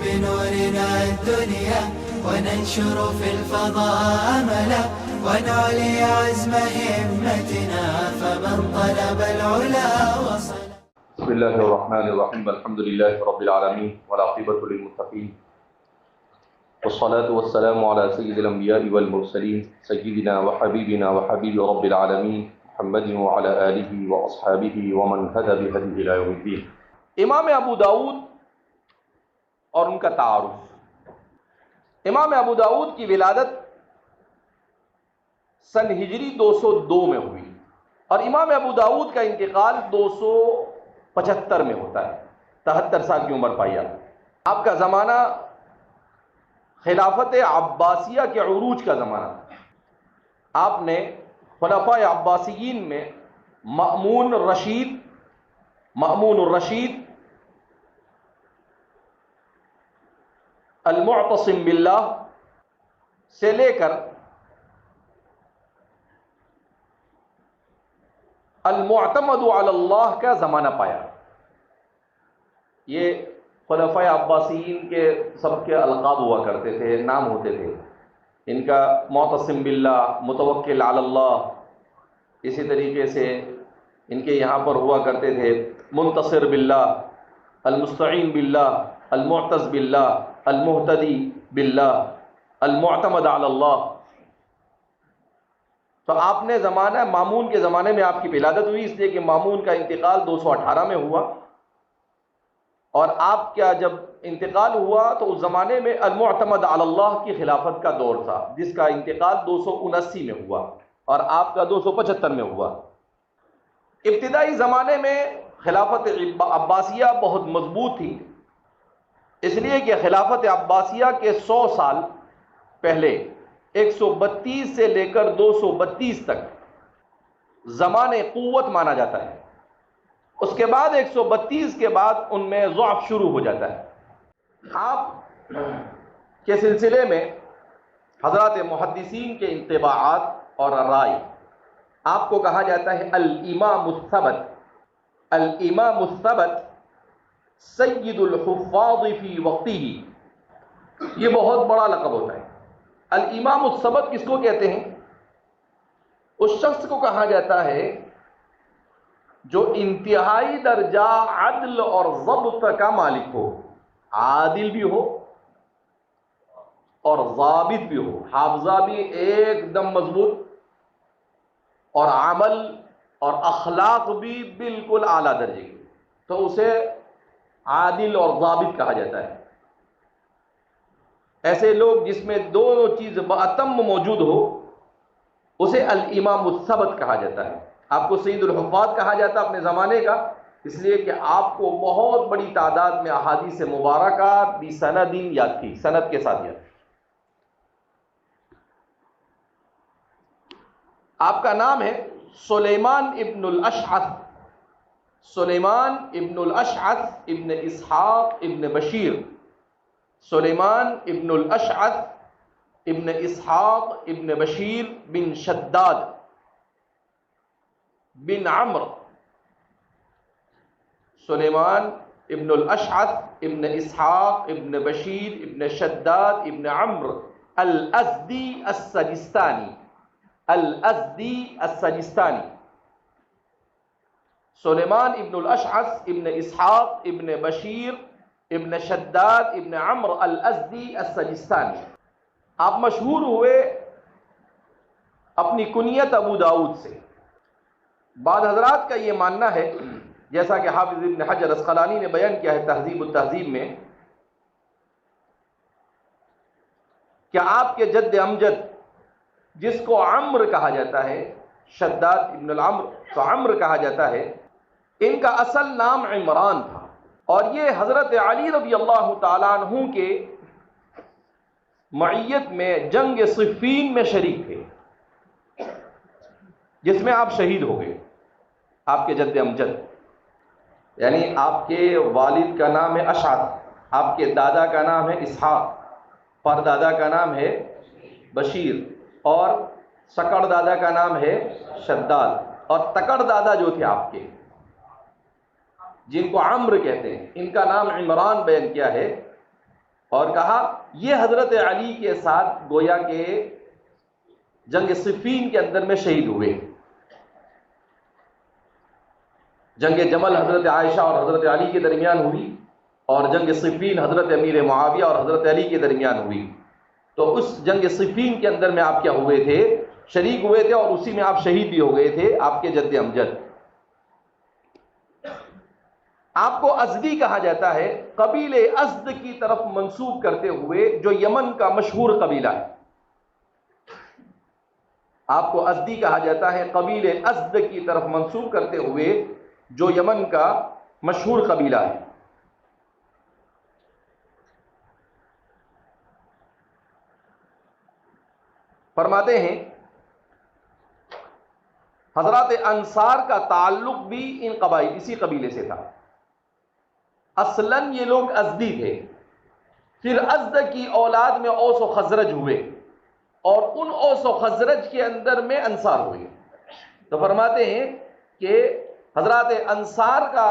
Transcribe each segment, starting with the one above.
بنورنا الدنيا وننشر في الفضاء أملا ونعلي عزم همتنا فمن طلب العلا وصل. بسم الله الرحمن الرحيم. الحمد لله رب العالمين والعاقبة للمتقين والصلاة والسلام على سيد الأنبياء والمرسلين سيدنا وحبيبنا وحبيب رب العالمين محمد وعلى آله وأصحابه ومن هدى بهديه إلى يوم الدين. امام ابو داؤد اور ان کا تعارف. امام ابو داؤد کی ولادت سن ہجری 202 میں ہوئی اور امام ابو داؤد کا انتقال 275 میں ہوتا ہے. 73 سال کی عمر پائی آپ کا زمانہ خلافت عباسیہ کے عروج کا زمانہ تھا. آپ نے خلفاء عباسیین میں مأمون الرشید المعتصم باللہ سے لے کر المعتمد علی اللہ کا زمانہ پایا. یہ خلفاء عباسیین کے سب کے القاب ہوا کرتے تھے، نام ہوتے تھے. ان کا معتصم باللہ، متوکل علی اللہ، اسی طریقے سے ان کے یہاں پر ہوا کرتے تھے منتصر باللہ، المستعین باللہ، المعتز باللہ، المہتدی باللہ، المعتمد علی اللہ. تو آپ نے زمانہ مامون کے زمانے میں آپ کی ولادت ہوئی، اس لیے کہ مامون کا انتقال 218 میں ہوا اور آپ کا جب انتقال ہوا تو اس زمانے میں المعتمد علی اللہ کی خلافت کا دور تھا، جس کا انتقال 279 میں ہوا اور آپ کا 275 میں ہوا. ابتدائی زمانے میں خلافت عباسیہ بہت مضبوط تھی، اس لیے کہ خلافت عباسیہ کے 100 سال پہلے 132 سے لے کر 232 تک زمان قوت مانا جاتا ہے. اس کے بعد 132 کے بعد ان میں ضعف شروع ہو جاتا ہے. آپ کے سلسلے میں حضرات محدثین کے انطباعات اور رائے، آپ کو کہا جاتا ہے الامام الثبت. الامام الثبت سید الحفاظ فی وقتہ، یہ بہت بڑا لقب ہوتا ہے. الامام الثبت کس کو کہتے ہیں؟ اس شخص کو کہا جاتا ہے جو انتہائی درجہ عدل اور ضبط کا مالک ہو، عادل بھی ہو اور ضابط بھی ہو، حافظہ بھی ایک دم مضبوط اور عمل اور اخلاق بھی بالکل اعلیٰ درجے کی، تو اسے عادل اور ضابط کہا جاتا ہے. ایسے لوگ جس میں دونوں چیز باتم موجود ہو اسے الامام الثبت کہا جاتا ہے. آپ کو سید الحفاظ کہا جاتا ہے اپنے زمانے کا، اس لیے کہ آپ کو بہت بڑی تعداد میں احادیث مبارکہ بسند یاد تھی، سند کے ساتھ یاد تھی. آپ کا نام ہے سلیمان ابن الاشعث، سلیمان ابن الاشعث ابن اسحاق ابن بشیر، سلیمان ابن الاشعث ابن اسحاق ابن بشیر بن شداد بن عمرو. سلیمان ابن الاشعث ابن اسحاق ابن بشیر ابن شداد ابن عمرو الازدی السجستانی، الازدی السجستانی. سلیمان ابن الاشعث ابن اسحاق ابن بشیر ابن شداد ابن عمرو الازدی السجستانی. آپ مشہور ہوئے اپنی کنیت ابو داؤد سے. بعض حضرات کا یہ ماننا ہے، جیسا کہ حافظ ابن حجر اسقلانی نے بیان کیا ہے تہذیب التہذیب میں، کہ آپ کے جد امجد جس کو عمرو کہا جاتا ہے، شداد ابن العمر تو عمرو کہا جاتا ہے، ان کا اصل نام عمران تھا اور یہ حضرت علی رضی اللہ تعالیٰ عنہ کے معیت میں جنگ صفین میں شریک تھے، جس میں آپ شہید ہو گئے. آپ کے جد امجد یعنی آپ کے والد کا نام ہے اشعث، آپ کے دادا کا نام ہے اسحاق، پردادا کا نام ہے بشیر اور سکڑ دادا کا نام ہے شداد، اور تکڑ دادا جو تھے آپ کے جن کو عمرو کہتے ہیں، ان کا نام عمران بیان کیا ہے. اور کہا یہ حضرت علی کے ساتھ گویا کہ جنگ صفین کے اندر میں شہید ہوئے. جنگ جمل حضرت عائشہ اور حضرت علی کے درمیان ہوئی، اور جنگ صفین حضرت امیر معاویہ اور حضرت علی کے درمیان ہوئی. تو اس جنگ صفین کے اندر میں آپ کیا ہوئے تھے؟ شریک ہوئے تھے، اور اسی میں آپ شہید بھی ہو گئے تھے، آپ کے جد امجد. آپ کو ازدی کہا جاتا ہے، قبیلے ازد کی طرف منسوب کرتے ہوئے، جو یمن کا مشہور قبیلہ ہے. آپ کو ازدی کہا جاتا ہے قبیلے ازد کی طرف منسوب کرتے ہوئے، جو یمن کا مشہور قبیلہ ہے. فرماتے ہیں حضرات انصار کا تعلق بھی ان قبائل اسی قبیلے سے تھا. اصلاً یہ لوگ ازدی تھے، پھر ازد کی اولاد میں اوس و خزرج ہوئے، اور ان اوس و خزرج کے اندر میں انصار ہوئے. تو فرماتے ہیں کہ حضرات انصار کا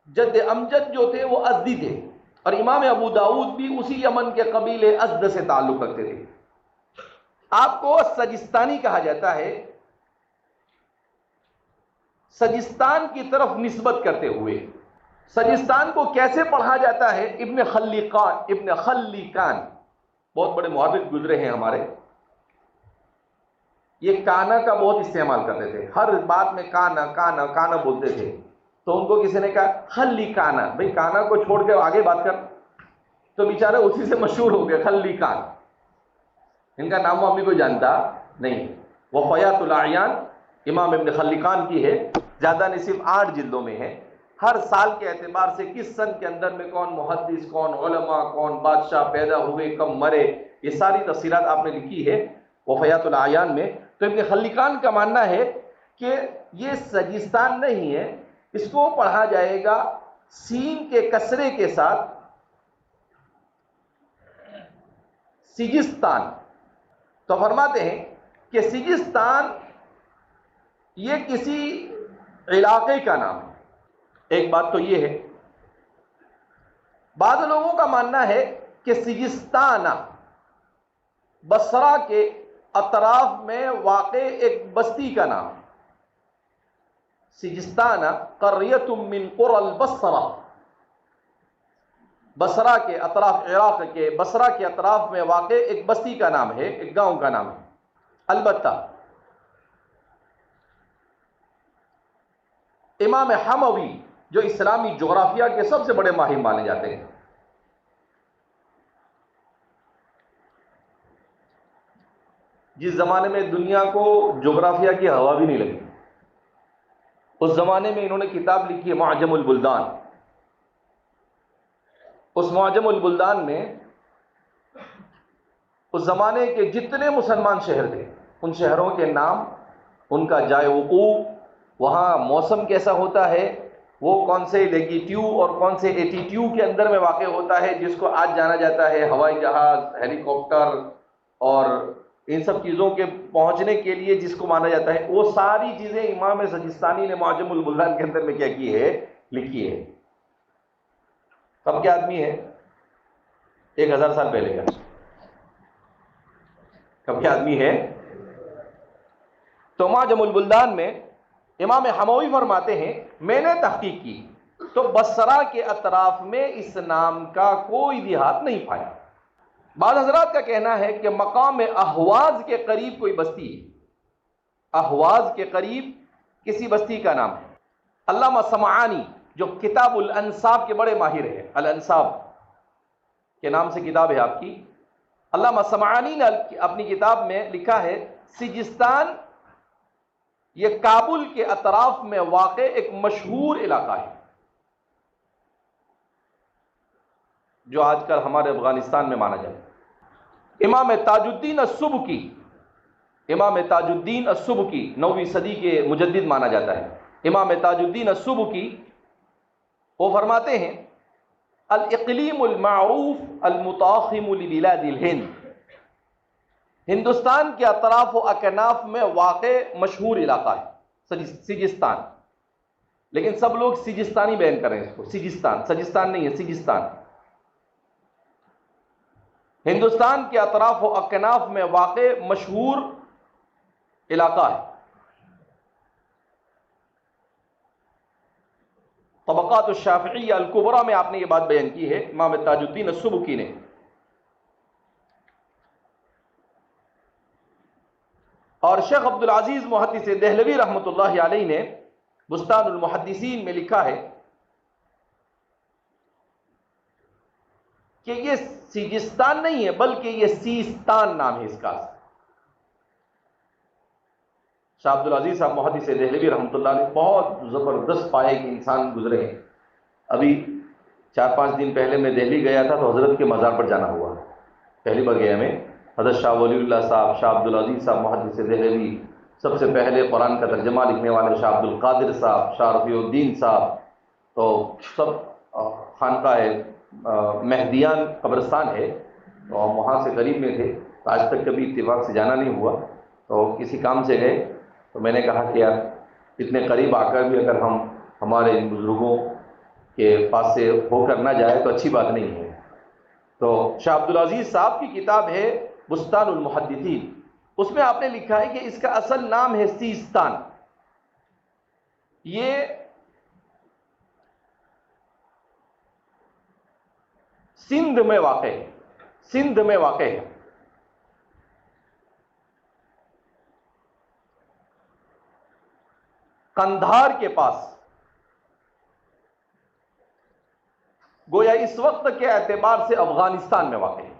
جد امجد جو تھے وہ ازدی تھے، اور امام ابو داؤد بھی اسی یمن کے قبیلے ازد سے تعلق رکھتے تھے. آپ کو سجستانی کہا جاتا ہے، سجستان کی طرف نسبت کرتے ہوئے. سجستان کو کیسے پڑھا جاتا ہے؟ ابن خلیقان بہت بڑے محرک گزرے ہیں ہمارے، یہ کانا کا بہت استعمال کرتے تھے، ہر بات میں کانا کانا کانا بولتے تھے. تو ان کو کسی نے کہا خلیقانا، بھئی کانا کو چھوڑ کے آگے بات کر، تو بیچارے اسی سے مشہور ہو گئے خلیقان. ان کا نام امی کو جانتا نہیں. وفیات الاعیان امام ابن خلیقان کی ہے، زیادہ نہیں، صرف 8 جلدوں میں ہے. ہر سال کے اعتبار سے کس سن کے اندر میں کون محدث، کون علماء، کون بادشاہ پیدا ہوئے، کب مرے، یہ ساری تفصیلات آپ نے لکھی ہے وفیات الاعیان میں. تو ابن خلیقان کا ماننا ہے کہ یہ سجستان نہیں ہے، اس کو پڑھا جائے گا سین کے کسرے کے ساتھ سجستان. تو فرماتے ہیں کہ سجستان یہ کسی علاقے کا نام ہے. ایک بات تو یہ ہے، بعض لوگوں کا ماننا ہے کہ سجستان بصرہ کے اطراف میں واقع ایک بستی کا نام ہے. سجستان قریۃ من قری البصرہ، بصرہ کے اطراف، عراق کے بصرہ کے اطراف میں واقع ایک بستی کا نام ہے، ایک گاؤں کا نام ہے. البتہ امام حموی جو اسلامی جغرافیہ کے سب سے بڑے ماہر مانے جاتے ہیں، جس زمانے میں دنیا کو جغرافیہ کی ہوا بھی نہیں لگی، اس زمانے میں انہوں نے کتاب لکھی ہے معجم البلدان. اس معجم البلدان میں اس زمانے کے جتنے مسلمان شہر تھے، ان شہروں کے نام، ان کا جائے وقوع، وہاں موسم کیسا ہوتا ہے، وہ کون سے لیگیٹیو اور کون سے ایٹیٹیو کے اندر میں واقع ہوتا ہے، جس کو آج جانا جاتا ہے ہوائی جہاز، ہیلی کاپٹر، اور ان سب چیزوں کے پہنچنے کے لیے جس کو مانا جاتا ہے، وہ ساری چیزیں امام سجستانی نے معجم البلدان کے اندر میں کیا کی ہے، لکھی ہے. کب کے آدمی ہے؟ 1000 سال پہلے کا. کب کے آدمی ہے؟ تو معجم البلدان میں امام حموی فرماتے ہیں میں نے تحقیق کی تو بصرہ کے اطراف میں اس نام کا کوئی دیہات نہیں پایا. بعض حضرات کا کہنا ہے کہ مقام احواز کے قریب کوئی بستی ہے، احواز کے قریب کسی بستی کا نام ہے. علامہ سمعانی جو کتاب الانساب کے بڑے ماہر ہیں، الانساب کے نام سے کتاب ہے آپ کی، علامہ سمعانی نے اپنی کتاب میں لکھا ہے سجستان یہ کابل کے اطراف میں واقع ایک مشہور علاقہ ہے، جو آج کل ہمارے افغانستان میں مانا جائے. امام تاج الدین السبکی، امام تاج الدین السبکی 9ویں صدی کے مجدد مانا جاتا ہے. امام تاج الدین السبکی وہ فرماتے ہیں الاقلیم المعروف المتاخم لبلاد الہند، ہندوستان کے اطراف و اکناف میں واقع مشہور علاقہ ہے سجستان. لیکن سب لوگ سجستانی بیان کر رہے ہیں اس کو، سجستان، سجستان نہیں ہے، سجستان. ہندوستان کے اطراف و اکناف میں واقع مشہور علاقہ ہے۔ طبقات الشافعیہ الکبریٰ میں آپ نے یہ بات بیان کی ہے امام تاج الدین السبکی نے۔ اور شیخ عبدالعزیز محدث دہلوی رحمۃ اللہ علیہ نے بستان المحدثین میں لکھا ہے کہ یہ سیجستان نہیں ہے بلکہ یہ سیستان نام ہے اس کا۔ شاہ عبدالعزیز صاحب محدث دہلوی رحمۃ اللہ علیہ بہت زبردست پائے کے انسان گزرے ہیں۔ ابھی 4-5 دن پہلے میں دہلی گیا تھا تو حضرت کے مزار پر جانا ہوا، پہلی بار گیا میں۔ حضرت شاہ ولی اللہ صاحب، شاہ عبدالعزیز صاحب محدث دہلوی، سب سے پہلے قرآن کا ترجمہ لکھنے والے شاہ عبد القادر صاحب، شاہ رفیع الدین صاحب، تو سب خانقاہ مہدیان قبرستان ہے تو ہم وہاں سے قریب میں تھے، تو آج تک کبھی اتفاق سے جانا نہیں ہوا، تو کسی کام سے گئے تو میں نے کہا کہ یار اتنے قریب آ کر بھی اگر ہم ہمارے ان بزرگوں کے پاس سے ہو کر نہ جائے تو اچھی بات نہیں ہے۔ تو شاہ عبدالعزیز صاحب کی کتاب ہے بستان المحدثین، اس میں آپ نے لکھا ہے کہ اس کا اصل نام ہے سیستان۔ یہ سندھ میں واقع ہے، سندھ میں واقع ہے۔ قندھار کے پاس، گویا اس وقت کے اعتبار سے افغانستان میں واقع ہے۔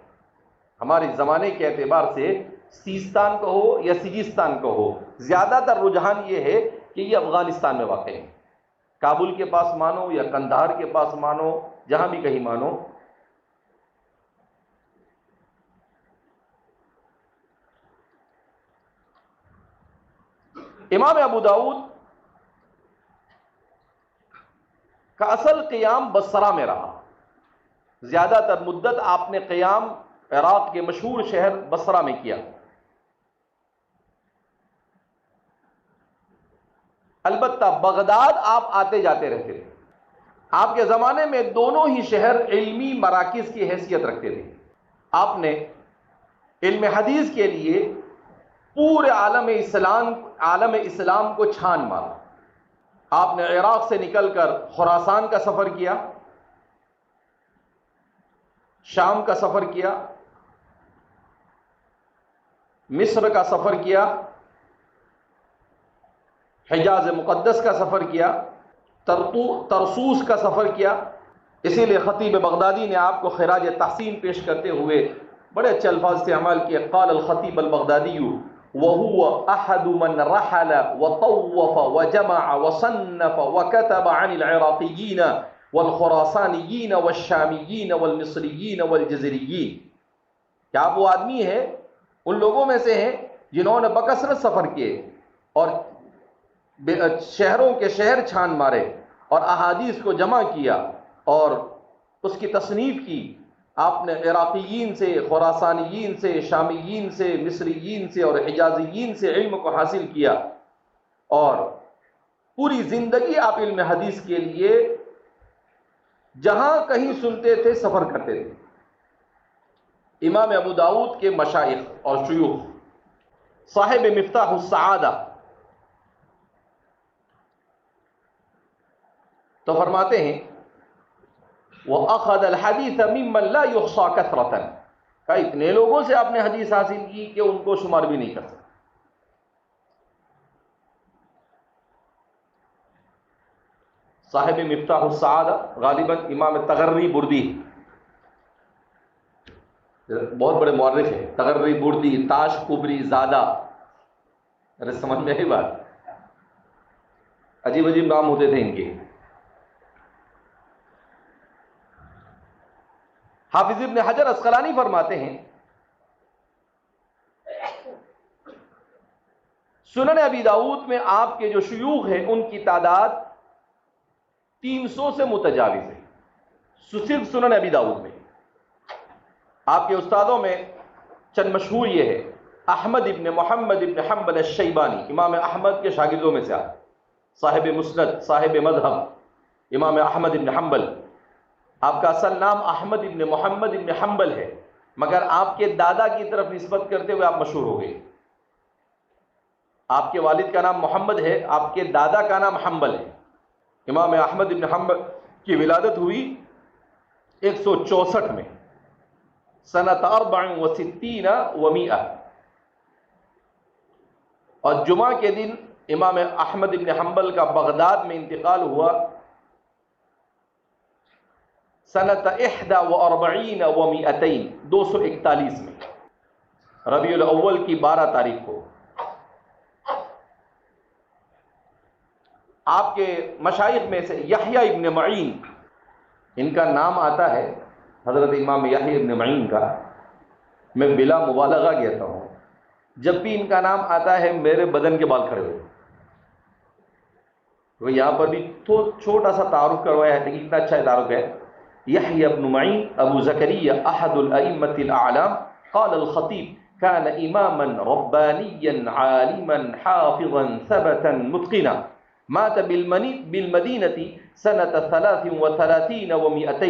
ہمارے زمانے کے اعتبار سے سیستان کو ہو یا سیجستان کو ہو، زیادہ تر رجحان یہ ہے کہ یہ افغانستان میں واقع ہے۔ کابل کے پاس مانو یا قندھار کے پاس مانو، جہاں بھی کہیں مانو۔ امام ابو داؤد کا اصل قیام بصرہ میں رہا، زیادہ تر مدت آپ نے قیام عراق کے مشہور شہر بصرہ میں کیا۔ البتہ بغداد آپ آتے جاتے رہتے تھے۔ آپ کے زمانے میں دونوں ہی شہر علمی مراکز کی حیثیت رکھتے تھے۔ آپ نے علم حدیث کے لیے پورے عالم اسلام کو چھان مارا۔ آپ نے عراق سے نکل کر خراسان کا سفر کیا، شام کا سفر کیا، مصر کا سفر کیا، حجاز مقدس کا سفر کیا، ترسوس کا سفر کیا۔ اسی لیے خطیب بغدادی نے آپ کو خراج تحسین پیش کرتے ہوئے بڑے اچھے الفاظ استعمال کیے۔ قال الخطیب البغدادی وهو احد من رحل وطوف وجمع وصنف وكتب عن العراقيين والخراسانيين والشاميين والمصريين والجزريين، کیا آپ وہ آدمی ہے، ان لوگوں میں سے ہیں جنہوں نے بکثرت سفر کیے اور شہروں کے شہر چھان مارے اور احادیث کو جمع کیا اور اس کی تصنیف کی۔ آپ نے عراقیین سے، خراسانیین سے، شامیین سے، مصریین سے اور حجازیین سے علم کو حاصل کیا، اور پوری زندگی آپ علم حدیث کے لیے جہاں کہیں سنتے تھے سفر کرتے تھے۔ امام ابو داؤد کے مشائخ اور شیوخ، صاحب مفتاح السعادہ تو فرماتے ہیں وَأَخَذَ الْحَدِيثَ مِمَّنْ لَا يُحْصَى كَثْرَةً، کہ اتنے لوگوں سے آپ نے حدیث حاصل کی کہ ان کو شمار بھی نہیں کر سکتے۔ صاحب مفتاح السعادہ غالباً امام تغری بردی، بہت بڑے مورخ ہیں، تغری بردی، تاش کبری زادہ، ارے سمجھ میں آئی بات؟ عجیب عجیب نام ہوتے تھے ان کے۔ حافظ ابن حجر عسقلانی فرماتے ہیں سنن ابی داؤد میں آپ کے جو شیوخ ہیں ان کی تعداد 300 سے متجاوز ہے، صرف سنن ابی داؤد میں۔ آپ کے استادوں میں چند مشہور یہ ہے: احمد ابن محمد ابن حنبل الشیبانی، امام احمد کے شاگردوں میں سے آپ، صاحب مسند، صاحب مذہب امام احمد ابن حنبل۔ آپ کا اصل نام احمد ابن محمد ابن حنبل ہے، مگر آپ کے دادا کی طرف نسبت کرتے ہوئے آپ مشہور ہو گئے. آپ کے والد کا نام محمد ہے، آپ کے دادا کا نام حنبل ہے. امام احمد بن حنبل کی ولادت ہوئی 164 میں، سنۃ 64 و100، اور جمعہ کے دن امام احمد بن حنبل کا بغداد میں انتقال ہوا سنۃ 41 و200، 241 میں، ربیع الاول کی 12 تاریخ کو. آپ کے مشائخ میں سے یحییٰ ابن معین، ان کا نام آتا ہے حضرت امام یحییٰ ابن معین کا. میں بلا مبالغہ کہتا ہوں، جب بھی ان کا نام آتا ہے میرے بدن کے بال کھڑے ہوئے. تو یہاں پر بھی چھوٹا سا تعارف کروایا ہے، لیکن اتنا اچھا تعارف ہے. یحییٰ ابن معین ابو زکریا احد الائمة الاعلام قال الخطیب كان اماما ربانیا عالما حافظا ثبتا متقنا مات بالمدینة سنة 33 و200.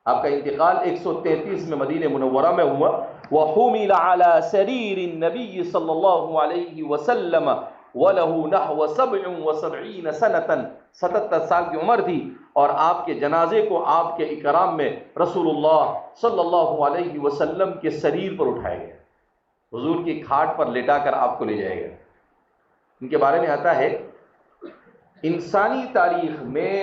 آپ کا انتقال 133 میں مدینہ منورہ میں ہوا. وحمل على سریر النبی صلی اللہ علیہ وسلم وله نحو 77 سنة، 77 سال کی عمر تھی، اور آپ کے جنازے کو آپ کے اکرام میں رسول اللہ صلی اللہ علیہ وسلم کے سریر پر اٹھایا گیا، حضور کی کھاٹ پر لٹا کر آپ کو لے جائے گا. ان کے بارے میں آتا ہے انسانی تاریخ میں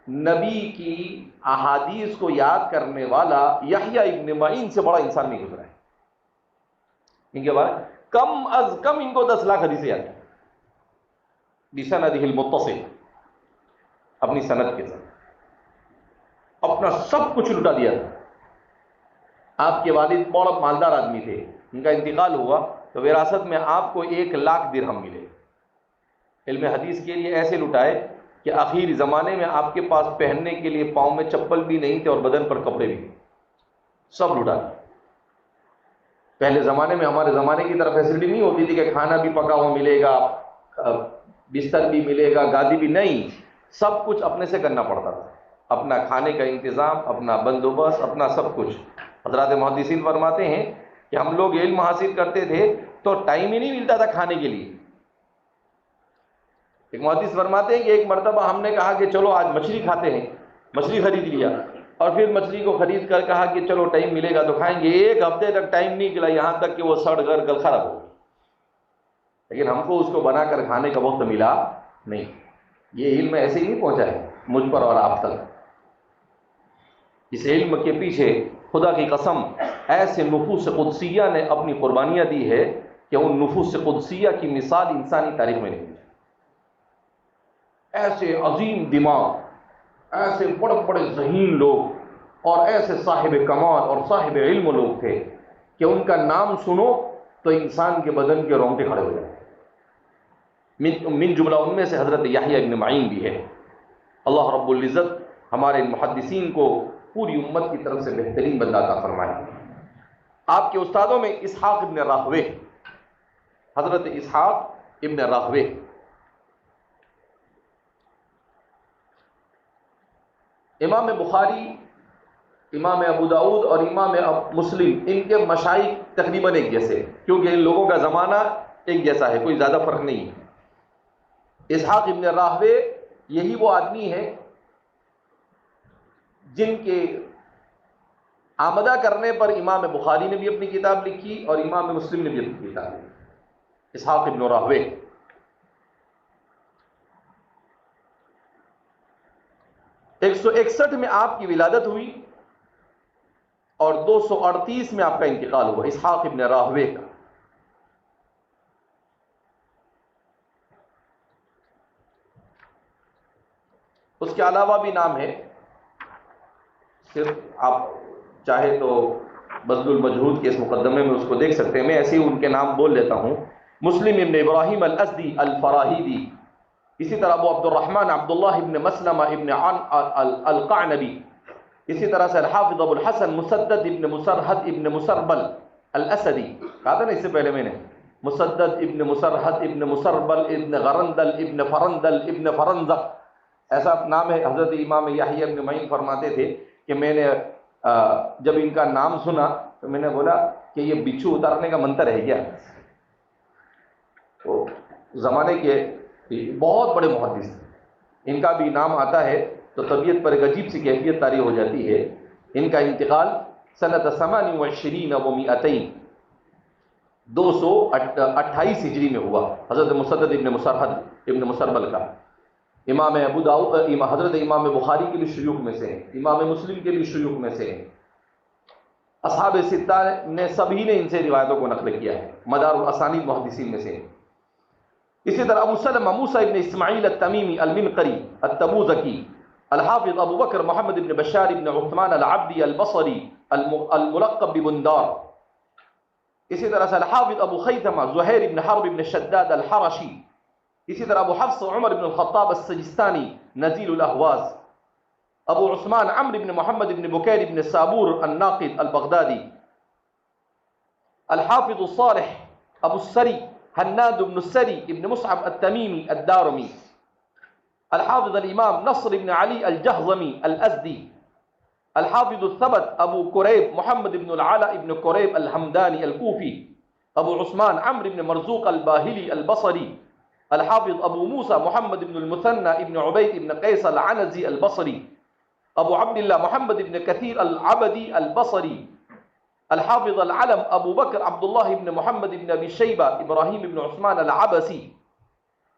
نبی کی احادیث کو یاد کرنے والا یحییٰ ابن معین سے بڑا انسان نہیں گزرا ہے. ان کے بارے کم از کم ان کو 10 لاکھ حدیثیں یاد ہیں بسندہ المتصل، اپنی سند کے ساتھ اپنا سب کچھ لٹا دیا تھا. آپ کے والد بڑا مالدار آدمی تھے، ان کا انتقال ہوا تو وراثت میں آپ کو 1 لاکھ درہم ملے. علم حدیث کے لیے ایسے لٹائے کہ آخری زمانے میں آپ کے پاس پہننے کے لیے پاؤں میں چپل بھی نہیں تھے اور بدن پر کپڑے بھی نہیں، سب لٹا دیا. پہلے زمانے میں، ہمارے زمانے کی طرف فیسلٹی نہیں ہوتی تھی کہ کھانا بھی پکا ہوا ملے گا، بستر بھی ملے گا، گادی بھی نہیں. سب کچھ اپنے سے کرنا پڑتا تھا، اپنا کھانے کا انتظام، اپنا بندوبست، اپنا سب کچھ. حضرات محدثین فرماتے ہیں کہ ہم لوگ علم حاصل کرتے تھے تو ٹائم ہی نہیں ملتا تھا کھانے کے لیے. ایک محدث فرماتے ہیں کہ ایک مرتبہ ہم نے کہا کہ چلو آج مچھلی کھاتے ہیں، مچھلی خرید لیا، اور پھر مچھلی کو خرید کر کہا کہ چلو ٹائم ملے گا تو کھائیں گے. 1 ہفتے تک ٹائم نہیں ملا، یہاں تک کہ وہ سڑ کر گل خراب ہو گئی، لیکن ہم کو اس کو بنا کر کھانے کا وقت ملا نہیں. یہ علم ایسے ہی نہیں پہنچا ہے مجھ پر اور آپ تک. اس علم کے پیچھے خدا کی قسم ایسے نفوس قدسیہ نے اپنی قربانیاں دی ہے کہ ان نفوس قدسیہ کی مثال انسانی تاریخ میں نہیں ہے. ایسے عظیم دماغ، ایسے بڑے بڑے ذہین لوگ اور ایسے صاحب کمال اور صاحب علم لوگ تھے کہ ان کا نام سنو تو انسان کے بدن کے رونگٹے کھڑے ہو جائیں. من جملہ ان میں سے حضرت یحییٰ ابن معین بھی ہے. اللہ رب العزت ہمارے محدثین کو پوری امت کی طرف سے بہترین بدلہ عطا فرمائے. آپ کے استادوں میں اسحاق ابن راہوے، حضرت اسحاق ابن راہوے، امام بخاری، امام ابو داؤد اور امام مسلم، ان کے مشائخ تقریباً ایک جیسے، کیونکہ ان لوگوں کا زمانہ ایک جیسا ہے، کوئی زیادہ فرق نہیں ہے. اسحاق ابن راہوے یہی وہ آدمی ہے جن کے آمدہ کرنے پر امام بخاری نے بھی اپنی کتاب لکھی اور امام مسلم نے بھی اپنی کتاب لکھی. اسحاق ابن راہوے 161 میں آپ کی ولادت ہوئی اور 238 میں آپ کا انتقال ہوا، اسحاق ابن راہوے کا. اس کے علاوہ بھی نام ہے، صرف آپ چاہے تو بذل المجہود کے اس مقدمے میں اس کو دیکھ سکتے ہیں. میں ایسے ہی ان کے نام بول لیتا ہوں. مسلم ابن ابراہیم الازدی الفراہیدی، اسی طرح ابو عبد الرحمن عبداللہ ابن مسلمہ ابن القعنبی، اسی طرح سے الحافظ ابو الحسن مسدد ابن مسرحد ابن مسربل الاسدی، کہا تھا نا اس سے پہلے میں نے، مسدد ابن مسرحد ابن مسربل ابن غرندل ابن فرندل ابن فرنزق، ایسا نام ہے. حضرت امام یحییٰ ابن معین فرماتے تھے کہ میں نے جب ان کا نام سنا تو میں نے بولا کہ یہ بچھو اتارنے کا منتر ہے کیا؟ تو زمانے کے بہت بڑے محدث تھے، ان کا بھی نام آتا ہے تو طبیعت پر ایک عجیب سی کیفیت طاری ہو جاتی ہے۔ ان کا انتقال سنت 28 و 200 228 ہجری میں ہوا، حضرت مسدد ابن مسرحد ابن مسربل کا۔ امام ابو داؤد حضرت امام بخاری کے بھی شیوخ میں سے ہیں، امام مسلم کے بھی شیوخ میں سے ہیں، اصحاب ستہ نے سبھی نے ان سے روایتوں کو نقل کیا ہے، مدار الاسانید محدثین میں سے ہیں۔ اسی طرح ابو سلمہ موسیٰ ابن اسماعیل التمیمی المنقری التبوذکی، الحافظ ابو بکر محمد ابن بشار ابن عثمان العبدی البصری الملقب ببندار، اسی طرح سے الحافظ ابو خیثمہ زہیر ابن حرب ابن شداد الحرشی، اسی طرح ابو حفص عمر ابن الخطاب السجستانی نزیل الاہواز، ابو عثمان عمرو ابن محمد ابن بکیر ابن سابور الناقد البغدادی، الحافظ الصالح ابو السری حناد ابن السری ابن مصعب التمیمی الدارمی، الحافظ الامام نصر ابن علی الجہضمی الازدی، الحافظ الثبت ابو قریب محمد ابن العلا ابن قریب الحمدانی الکوفی، ابو عثمان عمرو ابن مرزوق الباہلی البصری، الحافظ ابو موسیٰ محمد ابن المثنى ابن عبید ابن قیس العنزی البصری، ابو عبداللہ محمد ابن کثیر العبدی البصری، الحافظ العلم ابو بکر عبداللہ ابن محمد ابن ابی شیبہ ابراہیم ابن عثمان العبسی،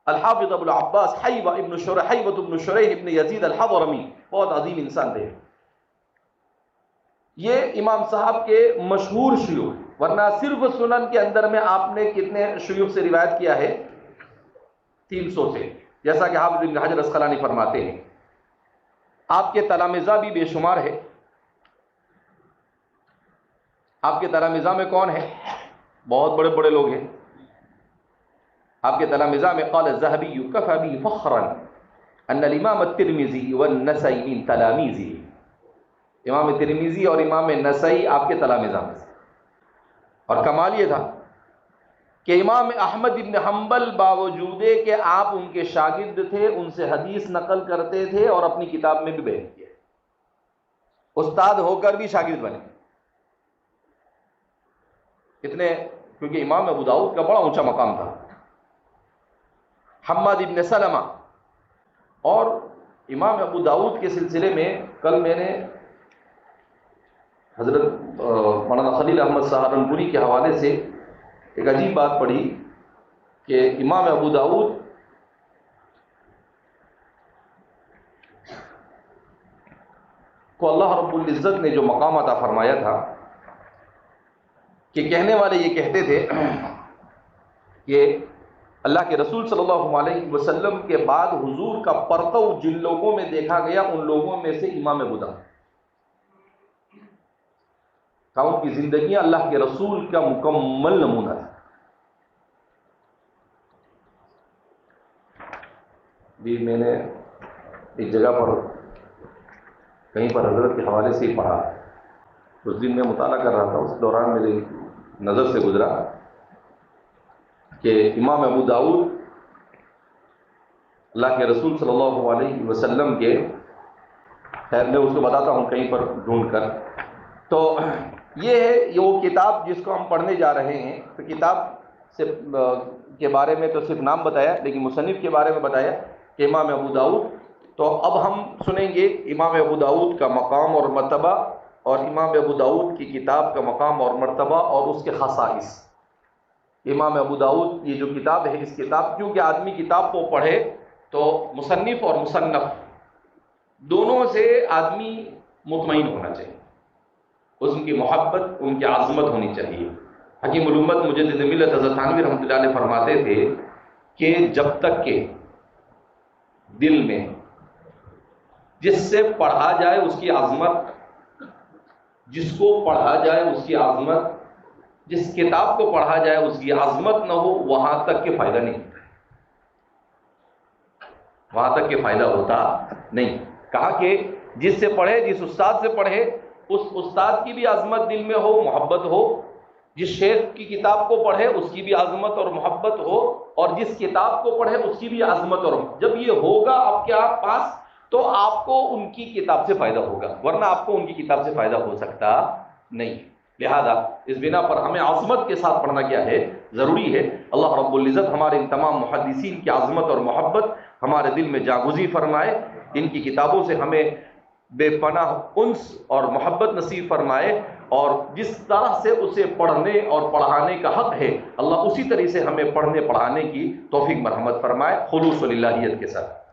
الحافظ ابو العباس حیوہ ابن حیوہ ابن شریح ابن یزید الحضرمی، بہت عظیم انسان تھے۔ یہ امام صاحب کے مشہور شیوخ، ورنہ صرف سنن کے اندر میں آپ نے کتنے شیوخ سے روایت کیا ہے؟ 300 سے، جیسا کہ حافظ ابن حجر اسقلانی فرماتے ہیں۔ آپ کے تلامذہ بھی بے شمار ہے۔ آپ کے تلامذہ میں کون ہے؟ بہت بڑے بڑے لوگ ہیں آپ کے تلامذہ میں۔ قال الذهبي كفى بي فخرا ان الامام الترمذي والنسائی من تلاميذه، امام ترمذی اور امام نسائی آپ کے تلامذہ میں سے۔ اور کمال یہ تھا کہ امام احمد ابن حنبل باوجود کہ آپ ان کے شاگرد تھے، ان سے حدیث نقل کرتے تھے اور اپنی کتاب میں بھی بیان کیا، استاد ہو کر بھی شاگرد بنے اتنے، کیونکہ امام ابو داؤد کا بڑا اونچا مقام تھا۔ حماد ابن سلمہ، اور امام ابو داؤد کے سلسلے میں کل میں نے حضرت مولانا خلیل احمد سہارنپوری کے حوالے سے ایک عجیب بات پڑھی کہ امام ابو داؤد کو اللہ رب العزت نے جو مقام عطا فرمایا تھا کہ کہنے والے یہ کہتے تھے کہ اللہ کے رسول صلی اللہ علیہ وسلم کے بعد حضور کا پرتو جن لوگوں میں دیکھا گیا ان لوگوں میں سے امام ابو داؤد، ان کی زندگیاں اللہ کے رسول کا مکمل نمونہ تھا۔ بھی میں نے ایک جگہ پر کہیں پر حضرت کے حوالے سے ہی پڑھا، اس دن میں مطالعہ کر رہا تھا، اس دوران میری نظر سے گزرا کہ امام ابو داؤد اللہ کے رسول صلی اللہ علیہ وسلم کے، خیر میں اس کو بتاتا ہوں کہیں پر ڈھونڈ کر، تو یہ ہے یہ وہ کتاب جس کو ہم پڑھنے جا رہے ہیں۔ تو کتاب سے کے بارے میں تو صرف نام بتایا، لیکن مصنف کے بارے میں بتایا کہ امام ابو داؤد۔ تو اب ہم سنیں گے امام ابو داؤد کا مقام اور مرتبہ، اور امام ابو داؤد کی کتاب کا مقام اور مرتبہ اور اس کے خصائص۔ امام ابو داؤد یہ جو کتاب ہے، اس کتاب کیونکہ آدمی کتاب کو پڑھے تو مصنف اور مصنف دونوں سے آدمی مطمئن ہونا چاہیے، اس کی محبت، ان کی عظمت ہونی چاہیے۔ حکیم الامت مجدد ملت حضرت تھانوی رحمۃ اللہ علیہ فرماتے تھے کہ جب تک کہ دل میں جس سے پڑھا جائے اس کی عظمت، جس کو پڑھا جائے اس کی عظمت، جس کتاب کو پڑھا جائے اس کی عظمت نہ ہو، وہاں تک کہ فائدہ نہیں ہوتا، وہاں تک کہ فائدہ ہوتا نہیں۔ کہا کہ جس سے پڑھے، جس استاد سے پڑھے، اس استاد کی بھی عظمت دل میں ہو، محبت ہو، جس شیخ کی کتاب کو پڑھے اس کی بھی عظمت اور محبت ہو، اور جس کتاب کو پڑھے اس کی بھی عظمت اور جب یہ ہوگا آپ کے پاس تو آپ کو ان کی کتاب سے فائدہ ہوگا، ورنہ آپ کو ان کی کتاب سے فائدہ ہو سکتا نہیں۔ لہذا اس بنا پر ہمیں عظمت کے ساتھ پڑھنا کیا ہے، ضروری ہے۔ اللہ رب العزت ہمارے ان تمام محدثین کی عظمت اور محبت ہمارے دل میں جاگزی فرمائے، ان کی کتابوں سے ہمیں بے پناہ انس اور محبت نصیب فرمائے، اور جس طرح سے اسے پڑھنے اور پڑھانے کا حق ہے اللہ اسی طرح سے ہمیں پڑھنے پڑھانے کی توفیق مرحمت فرمائے، خلوص و للہیت کے ساتھ۔